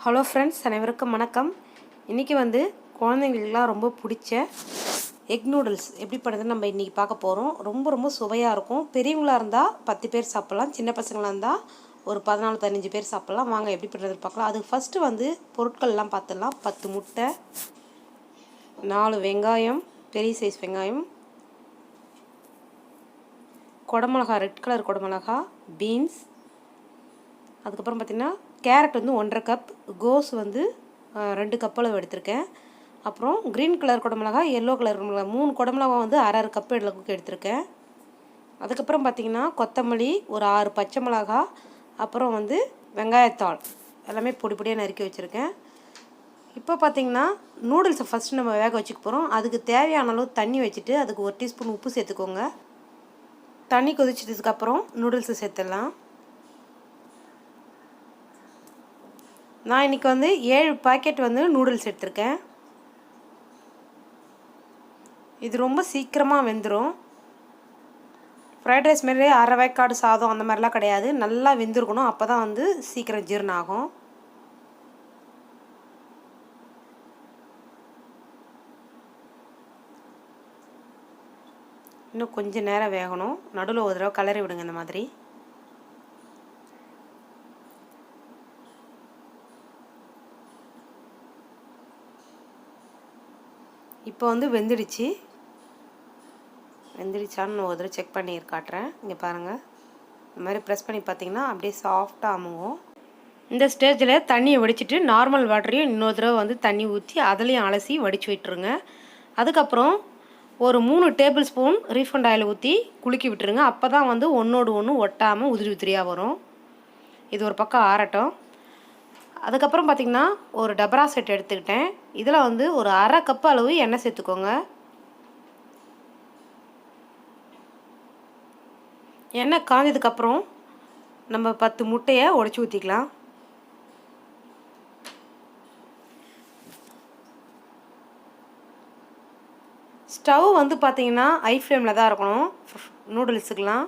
Hello friends, அனைவருக்கும் வணக்கம். இன்றைக்கி குழந்தைங்களுக்குலாம் ரொம்ப பிடிச்ச எக் நூடுல்ஸ் எப்படி பண்ணுறதுன்னு நம்ம இன்றைக்கி பார்க்க போகிறோம். ரொம்ப சுவையாக இருக்கும். பெரியவங்களாக இருந்தால் 10 பேர் சாப்பிட்லாம், சின்ன பசங்களாக இருந்தால் ஒரு 14-15 பேர் சாப்பிட்லாம். வாங்க எப்படி பண்ணுறதுன்னு பார்க்கலாம். அதுக்கு ஃபஸ்ட்டு பொருட்கள்லாம் பார்த்துடலாம். 10 முட்டை, 4 வெங்காயம், பெரிய சைஸ் வெங்காயம், குடமிளகா, ரெட் கலர் குடமிளகா, பீன்ஸ், அதுக்கப்புறம் பார்த்திங்கன்னா கேரட் 1.5 கப், கோஸ் 2 கப் அளவு எடுத்திருக்கேன். அப்புறம் க்ரீன் கலர் குடமிளகா, எல்லோ கலர் குடமிளகா 3 குடமிளகா அரை கப் அளவுக்கு எடுத்திருக்கேன். அதுக்கப்புறம் பார்த்திங்கன்னா கொத்தமல்லி, ஒரு 6 பச்சை மிளகா, அப்புறம் வெங்காயத்தாள் எல்லாமே பொடி பொடியாக நறுக்கி வச்சுருக்கேன். இப்போ பார்த்திங்கன்னா நூடுல்ஸை ஃபஸ்ட்டு நம்ம வேக வச்சுக்க போகிறோம். அதுக்கு தேவையான அளவு தண்ணி வச்சுட்டு அதுக்கு 1 டீஸ்பூன் உப்பு சேர்த்துக்கோங்க. தண்ணி கொதிச்சதுக்கப்புறம் நூடுல்ஸை சேர்த்துடலாம். நான் இன்றைக்கி 7 பாக்கெட் நூடுல்ஸ் எடுத்திருக்கேன். இது ரொம்ப சீக்கிரமாக வெந்துடும். ஃப்ரைட் ரைஸ் மாரி அரை வேக்காடு சாதம் அந்த மாதிரிலாம் கிடையாது. நல்லா வெந்திருக்கணும். அப்போ தான் சீக்கிரம் ஜீரணம் ஆகும். இன்னும் கொஞ்சம் நேரம் வேகணும். நடுவில் ஒரு தடவை கலரி விடுங்க இந்த மாதிரி. இப்போ வெந்துடுச்சான்னு ஒரு தடவை செக் பண்ணி காட்டுறேன். இங்கே பாருங்கள், இந்த மாதிரி ப்ரெஸ் பண்ணி பார்த்தீங்கன்னா அப்படியே சாஃப்டாக அமுங்கும். இந்த ஸ்டேஜில் தண்ணியை வடிச்சிட்டு நார்மல் வாட்டரையும் இன்னொரு தடவை தண்ணி ஊற்றி அதுலேயும் அலசி வடித்து விட்டுருங்க. அதுக்கப்புறம் ஒரு 3 டேபிள் ஸ்பூன் ரீஃபண்ட் ஆயில் ஊற்றி குலுக்கி விட்டுருங்க. அப்போ தான் ஒன்றோடு ஒன்று ஒட்டாமல் உதிரியாக வரும். இது ஒரு பக்கம் ஆறட்டும். அதுக்கப்புறம் பார்த்திங்கன்னா ஒரு டபரா செட் எடுத்துக்கிட்டேன். இதில் ஒரு அரை கப் அளவு எண்ணெய் சேர்த்துக்கோங்க. எண்ணெய் காஞ்சதுக்கப்புறம் நம்ம 10 முட்டையை உடச்சி ஊற்றிக்கலாம். ஸ்டவ் பார்த்திங்கன்னா ஹை ஃப்ளேமில் தான் இருக்கணும் நூடுல்ஸுக்கெலாம்.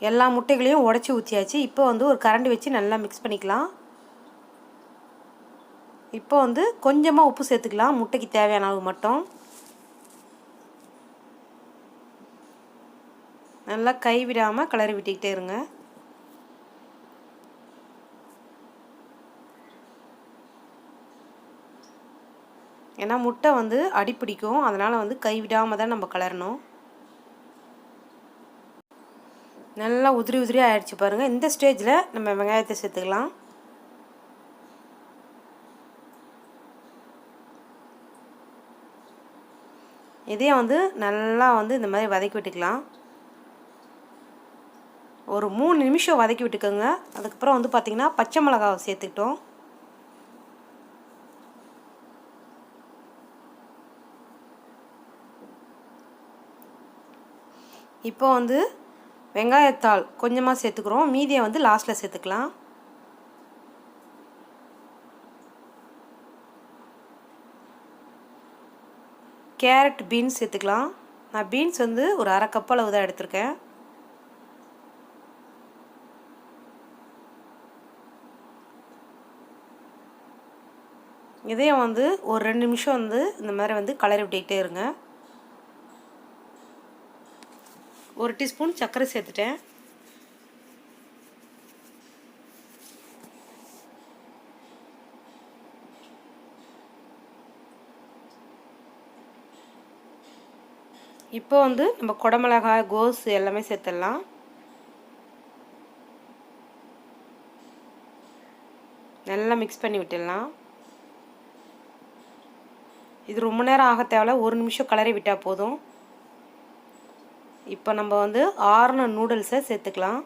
எல்லா முட்டைகளையும் உடச்சி ஊற்றியாச்சு. இப்போ ஒரு கரண்டி வச்சு நல்லா மிக்ஸ் பண்ணிக்கலாம். இப்போ கொஞ்சமாக உப்பு சேர்த்துக்கலாம், முட்டைக்கு தேவையான அளவு மட்டும். நல்லா கைவிடாமல் கிளறி விட்டுக்கிட்டே இருங்க. ஏன்னா முட்டை அடிப்பிடிக்கும், அதனால் கைவிடாமல் தான் நம்ம கிளறணும். நல்லா உதிரியாக ஆயிடுச்சு பாருங்கள். இந்த ஸ்டேஜில் நம்ம வெங்காயத்தை சேர்த்துக்கலாம். இதையும் நல்லா இந்த மாதிரி வதக்கி விட்டுக்கலாம். ஒரு 3 நிமிஷம் வதக்கி விட்டுக்கோங்க. அதுக்கப்புறம் பார்த்திங்கன்னா பச்சை மிளகாவை சேர்த்துக்கிட்டோம். இப்போ வெங்காயத்தாள் கொஞ்சமாக சேர்த்துக்கிறோம். மீதியை லாஸ்ட்டில் சேர்த்துக்கலாம். கேரட், பீன்ஸ் சேர்த்துக்கலாம். நான் பீன்ஸ் ஒரு அரை கப் அளவு தான் எடுத்திருக்கேன். இதையும் ஒரு 2 நிமிஷம் இந்த மாதிரி கலரி விட்டுக்கிட்டே இருங்க. 1 டீஸ்பூன் சர்க்கரை சேர்த்துட்டேன். இப்போ நம்ம குடமிளகாய், கோஸ் எல்லாமே சேர்த்துடலாம். நல்லா மிக்ஸ் பண்ணி விட்டுடலாம். இது ரொம்ப நேரம் ஆக தேவையில்ல, 1 நிமிஷம் கலரி விட்டால் போதும். இப்போ நம்ம ஆறுன நூடுல்ஸை சேர்த்துக்கலாம்.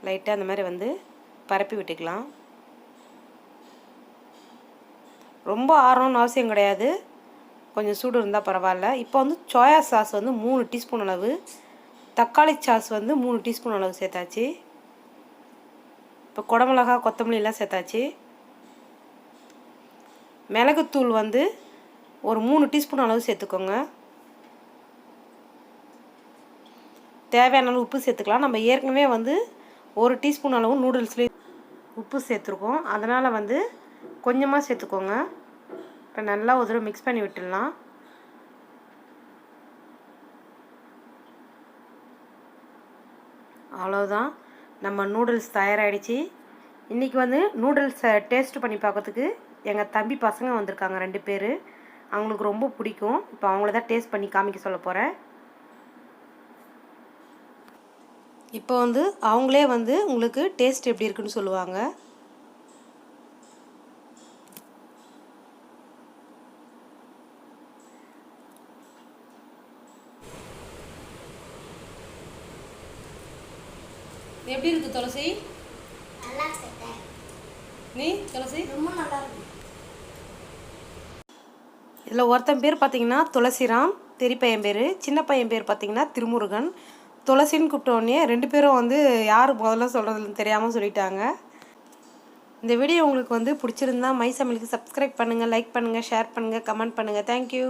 லைட்டாக அந்த மாதிரி வந்து பரப்பி விட்டுக்கலாம். ரொம்ப ஆறணும்னு அவசியம் கிடையாது, கொஞ்சம் சூடு இருந்தால் பரவாயில்ல. இப்போ வந்து சோயா சாஸ் வந்து 3 டீஸ்பூன் அளவு, தக்காளி சாஸ் வந்து 3 டீஸ்பூன் அளவு சேர்த்தாச்சு. இப்போ குடமிளகா கொத்தமல்லிலாம் சேர்த்தாச்சு. மிளகுத்தூள் வந்து ஒரு 3 டீஸ்பூன் அளவு சேர்த்துக்கோங்க. தேவையான அளவு உப்பு சேர்த்துக்கலாம். நம்ம ஏற்கனவே வந்து 1 டீஸ்பூன் அளவு நூடுல்ஸ்லேயே உப்பு சேர்த்துருக்கோம், அதனால் வந்து கொஞ்சமாக சேர்த்துக்கோங்க. இப்போ நல்லா ஒரு தடவை மிக்ஸ் பண்ணி விட்டுடலாம். அவ்வளோதான், நம்ம நூடுல்ஸ் தயாராகிடுச்சு. இன்றைக்கி வந்து நூடுல்ஸை டேஸ்ட் பண்ணி பார்க்கறதுக்கு எங்கள் தம்பி பசங்க வந்திருக்காங்க 2 பேர். அவங்களுக்கு ரொம்ப பிடிக்கும். இப்போ அவங்கள தான் டேஸ்ட் பண்ணி காமிக்க சொல்ல போகிறேன். இப்போ வந்து அவங்களே வந்து உங்களுக்கு டேஸ்ட் எப்படி இருக்குன்னு சொல்லுவாங்க. எப்படி இருக்கு துளசி? நல்லா இருக்கு. நீ துளசி? ரொம்ப நல்லா இருக்கு. இதில் ஒருத்தன் பேர் பார்த்தீங்கன்னா துளசிராம், பெரிய பையன் பேர். சின்ன பையன் பேர் பார்த்தீங்கன்னா திருமுருகன். துளசின்னு கூப்பிட்டோடனே 2 பேரும் வந்து யார் முதல்ல சொல்கிறதுன்னு தெரியாமல் சொல்லிட்டாங்க. இந்த வீடியோ உங்களுக்கு வந்து பிடிச்சிருந்தா மை சமையலுக்கு சப்ஸ்கிரைப் பண்ணுங்கள், லைக் பண்ணுங்கள், ஷேர் பண்ணுங்கள், கமெண்ட் பண்ணுங்கள். தேங்க்யூ.